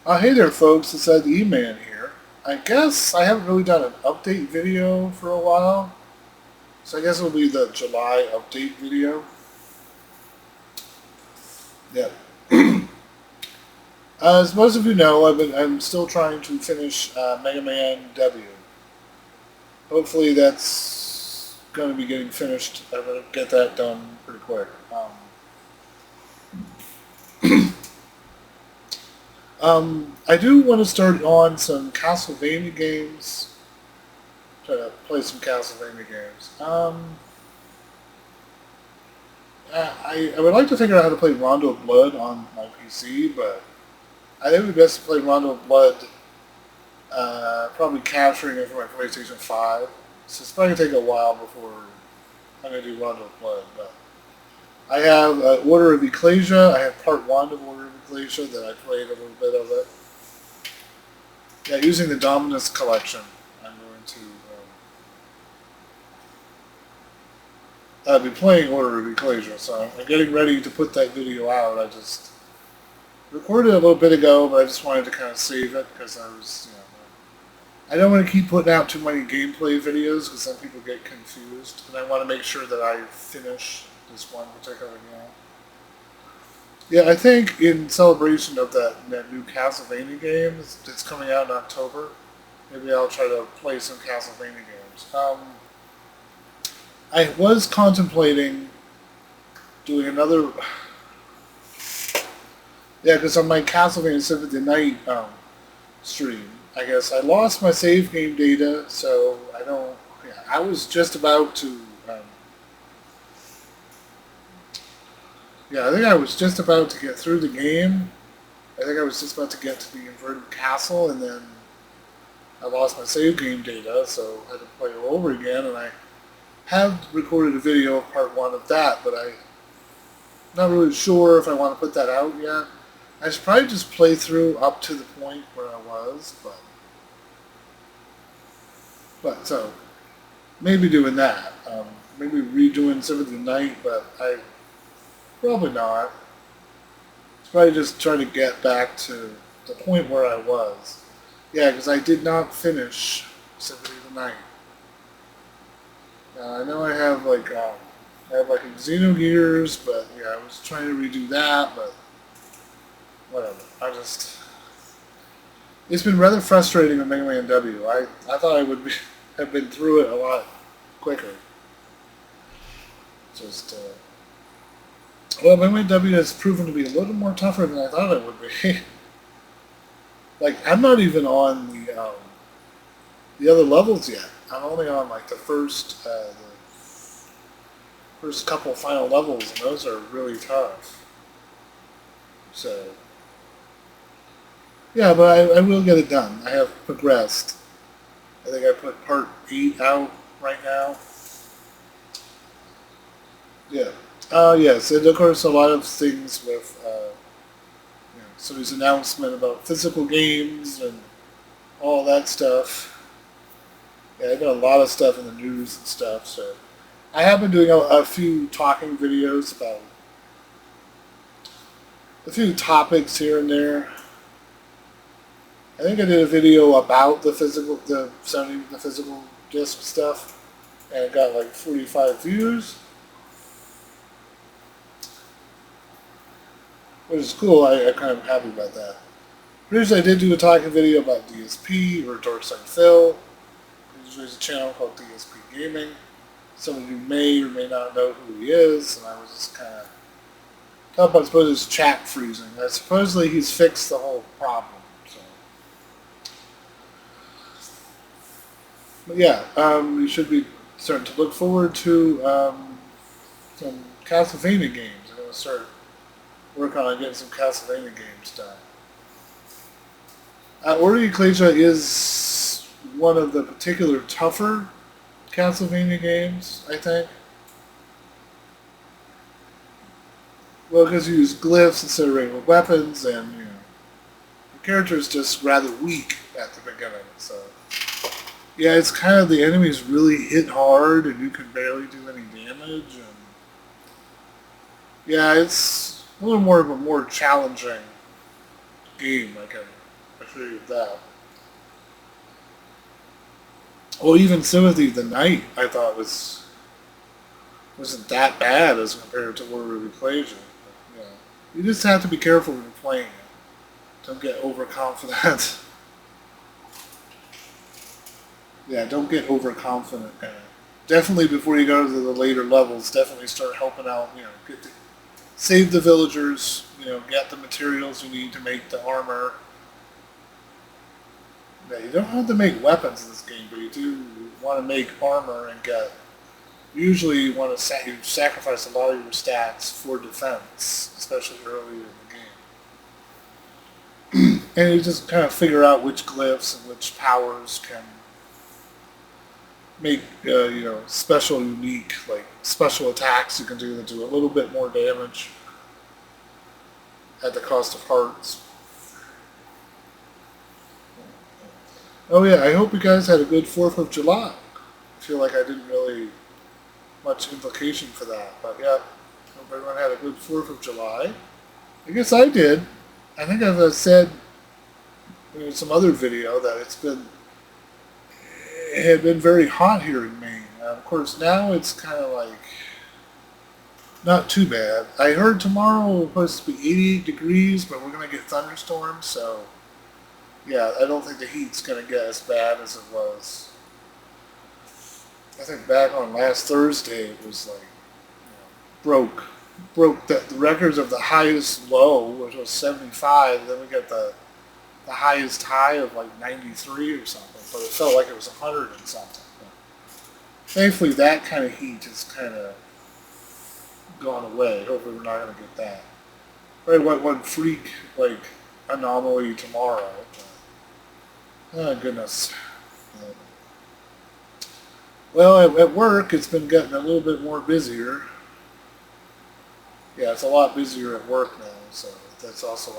Hey there, folks. It's Ed E-Man here. I guess I haven't really done an update video for a while, so I guess it'll be the July update video. Yeah. As most of you know, I'm still trying to finish Mega Man W. Hopefully, that's going to be getting finished. I'm going to get that done pretty quick. I do want to start on some Castlevania games. Try to play some Castlevania games. I would like to figure out how to play Rondo of Blood on my PC, but I think it would be best to play Rondo of Blood, probably capturing it for my PlayStation 5. So it's probably going to take a while before I'm going to do Rondo of Blood. But I have Order of Ecclesia. I have Part 1 of Order of Ecclesia that I played a little bit of it. Yeah, using the Dominus collection, I'm going to be playing Order of Ecclesia. So I'm getting ready to put that video out. I just recorded it a little bit ago, but I just wanted to kind of save it because I don't want to keep putting out too many gameplay videos because some people get confused, and I want to make sure that I finish this one particular game. Yeah, I think in celebration of that new Castlevania game that's coming out in October, maybe I'll try to play some Castlevania games. I was contemplating doing another. Yeah, because on my Castlevania Symphony of the Night stream, I guess I lost my save game data, so I don't. Yeah, I was just about to. Yeah, I think I was just about to get through the game. I think I was just about to get to the inverted castle, and then I lost my save game data, so I had to play it all over again. And I have recorded a video of part one of that, but I'm not really sure if I want to put that out yet. I should probably just play through up to the point where I was, but so maybe doing that. Maybe redoing Symphony of the Night, but I probably not. It's probably just trying to get back to the point where I was. Yeah, because I did not finish Symphony of the Night. I know I have like Xenogears, but yeah, I was trying to redo that, but whatever. It's been rather frustrating with Mega Man W. I thought I would have been through it a lot quicker. Just well, Mega Man W has proven to be a little more tougher than I thought it would be. Like I'm not even on the other levels yet. I'm only on like the first couple final levels, and those are really tough. So yeah, but I will get it done. I have progressed. I think I put part 8 out right now. Yeah. Yes, and of course a lot of things with so there's announcement about physical games and all that stuff. Yeah, I've got a lot of stuff in the news and stuff. So I have been doing a few talking videos about a few topics here and there. I think I did a video about the physical disc stuff, and it got like 45 views, which is cool. I'm kind of happy about that. Previously, I did do a talking video about DSP or Darkside Phil. There's a channel called DSP Gaming. Some of you may or may not know who he is, and I was just kind of talking about, I suppose, his chat freezing. Supposedly, he's fixed the whole problem. So, but yeah, you should be starting to look forward to some Castlevania games. I'm going to start working on getting some Castlevania games done. Order Ecclesia is one of the particular tougher Castlevania games, I think. Well, because you use glyphs instead of regular weapons, and the character is just rather weak at the beginning. So yeah, it's kind of the enemies really hit hard, and you can barely do any damage. And yeah, it's a little more of a more challenging game, I can I agree with that. Well, even Sympathy of the Night, I thought wasn't that bad as compared to Order of Equation. But, you just have to be careful when you're playing it. Don't get overconfident. Yeah, don't get overconfident in it. Definitely before you go to the later levels, definitely start helping out. Save the villagers. Get the materials you need to make the armor. Yeah, you don't have to make weapons in this game, but you do want to make armor and get. Usually, you want to you sacrifice a lot of your stats for defense, especially early in the game. And you just kind of figure out which glyphs and which powers can make special, unique, like special attacks you can do that do a little bit more damage at the cost of hearts. Oh yeah, I hope you guys had a good 4th of July. I feel like I didn't really much implication for that, but yeah, hope everyone had a good 4th of July. I guess I did. I think I've said in some other video that it had been very hot here in Maine. Of course, now it's kind of like not too bad. I heard tomorrow it's supposed to be 88 degrees, but we're going to get thunderstorms, so yeah, I don't think the heat's going to get as bad as it was. I think back on last Thursday, it was like broke the records of the highest low, which was 75. Then we got the highest high of like 93 or something, but it felt like it was 100 and something. But thankfully, that kind of heat has kind of gone away. Hopefully, we're not going to get that. Probably one freak anomaly tomorrow. Oh goodness. Well, at work, it's been getting a little bit more busier. Yeah, it's a lot busier at work now, so that's also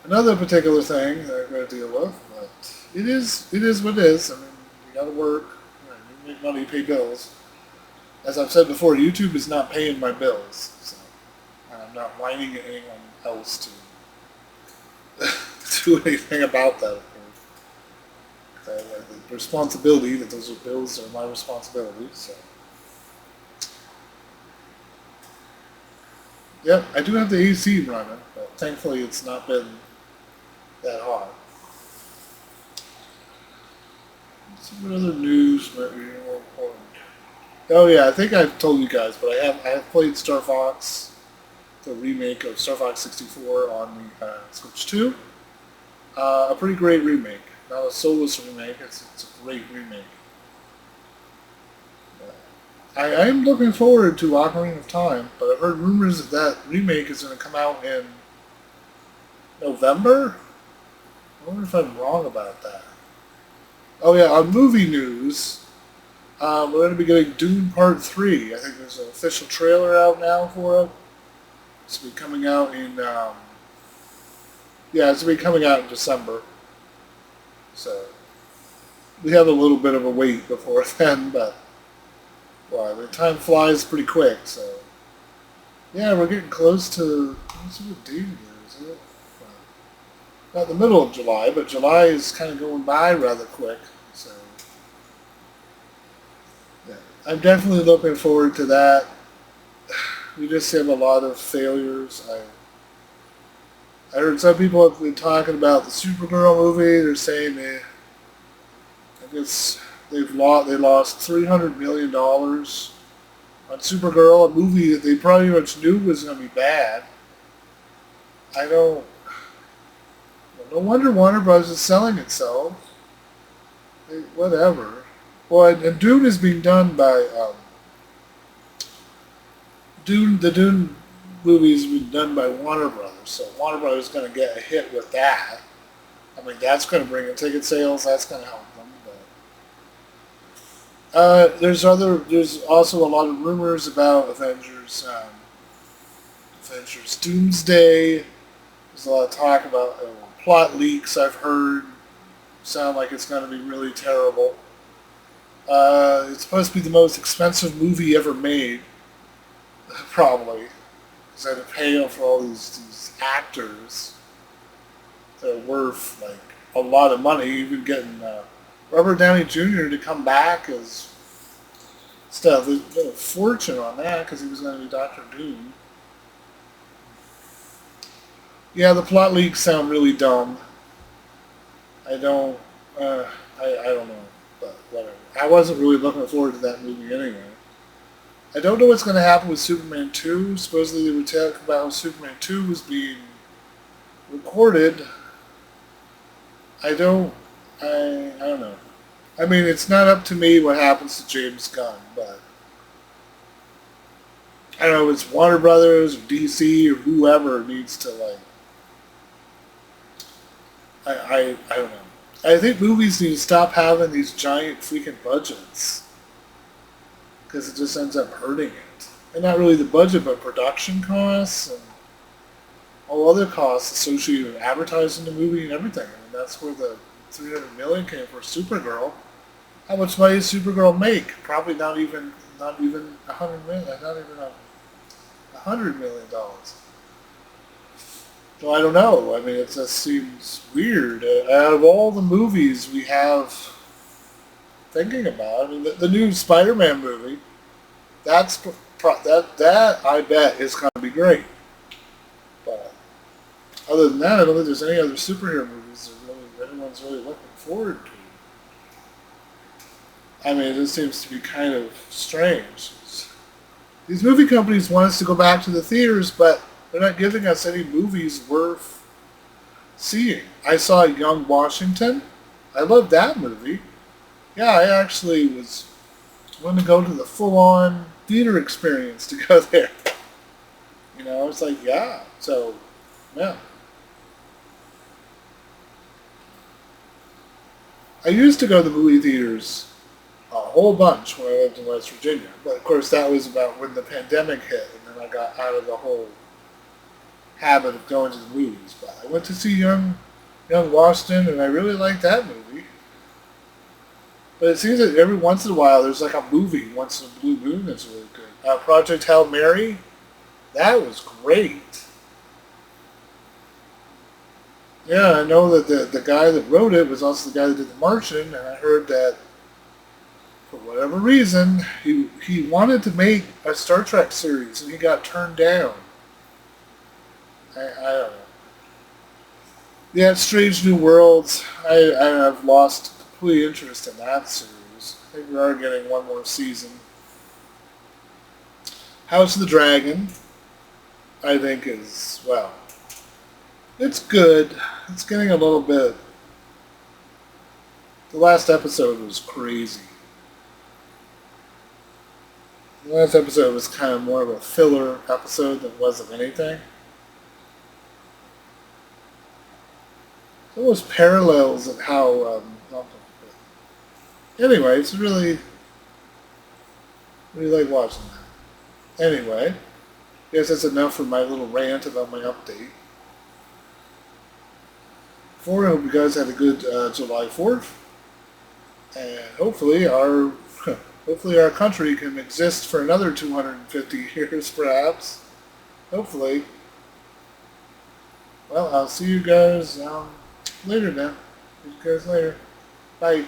another particular thing that I'm going to deal with. But it is what it is. I mean, you got to work. You make money, pay bills. As I've said before, YouTube is not paying my bills, so I'm not whining at anyone else to do anything about that. The responsibility that those bills are my responsibility. So, yep, I do have the AC running, but thankfully it's not been that hot. Let's see what other news might be more important. Oh yeah, I think I've told you guys, but I have played Star Fox, the remake of Star Fox 64 on the Switch 2. A pretty great remake. Not a soulless remake, it's a great remake. I am looking forward to Ocarina of Time, but I've heard rumors that remake is going to come out in November? I wonder if I'm wrong about that. Oh yeah, on movie news, we're going to be getting Dune Part 3. I think there's an official trailer out now for it. It's going to be coming out in, it's going to be coming out in December. So, we have a little bit of a wait before then, but the time flies pretty quick, so yeah, we're getting close to, let's see what date it is, not the middle of July, but July is kind of going by rather quick, so yeah, I'm definitely looking forward to that. We just have a lot of failures. I heard some people have been talking about the Supergirl movie. They're saying I guess they lost $300 million on Supergirl, a movie that they pretty much knew was going to be bad. No wonder Warner Bros. Is selling itself. Whatever. Well, and Dune is being done by the Dune movies been done by Warner Brothers, so Warner Brothers is going to get a hit with that. I mean, that's going to bring in ticket sales. That's going to help them. But there's also a lot of rumors about Avengers Doomsday. There's a lot of talk about plot leaks. I've heard sound like it's going to be really terrible. It's supposed to be the most expensive movie ever made, probably. Because I had to pay for all these actors. that are worth like a lot of money. Even getting Robert Downey Jr. to come back is stuff. There's been a fortune on that because he was going to be Doctor Doom. Yeah, the plot leaks sound really dumb. I don't. I don't know, but whatever. I wasn't really looking forward to that movie anyway. I don't know what's going to happen with Superman 2. Supposedly they were talking about how Superman 2 was being recorded. I don't. I don't know. I mean, it's not up to me what happens to James Gunn, but I don't know if it's Warner Brothers or DC or whoever needs to like. I don't know. I think movies need to stop having these giant freaking budgets because it just ends up hurting it. And not really the budget, but production costs and all other costs associated with advertising the movie and everything. I mean, that's where the 300 million came for Supergirl. How much money does Supergirl make? Probably not even 100 million, not even $100 million. So I don't know. I mean, it just seems weird. Out of all the movies we have thinking about, I mean, the new Spider-Man movie, that I bet is going to be great. But other than that, I don't think there's any other superhero movies that anyone's really looking forward to. I mean, it just seems to be kind of strange. These movie companies want us to go back to the theaters, but they're not giving us any movies worth seeing. I saw Young Washington. I loved that movie. Yeah, I actually was wanting to go to the full-on theater experience to go there. You know, it's like, yeah. So, yeah. I used to go to the movie theaters a whole bunch when I lived in West Virginia. But, of course, that was about when the pandemic hit, and then I got out of the whole habit of going to the movies. But I went to see Young Washington, and I really liked that movie. But it seems that every once in a while there's like a movie once in a blue moon that's really good. Project Hail Mary, that was great. Yeah, I know that the guy that wrote it was also the guy that did The Martian, and I heard that for whatever reason he wanted to make a Star Trek series and he got turned down. I don't know. Yeah, Strange New Worlds. I've lost complete interest in that series. I think we are getting one more season. House of the Dragon, I think is, well, it's good. It's getting a little bit. The last episode was crazy. The last episode was kind of more of a filler episode than was of anything. Almost parallels of how. Anyway, it's really like watching that. Anyway, I guess that's enough for my little rant about my update. I hope you guys had a good July 4th, and hopefully our country can exist for another 250 years, perhaps. Hopefully. Well, I'll see you guys later now. See you guys later. Bye.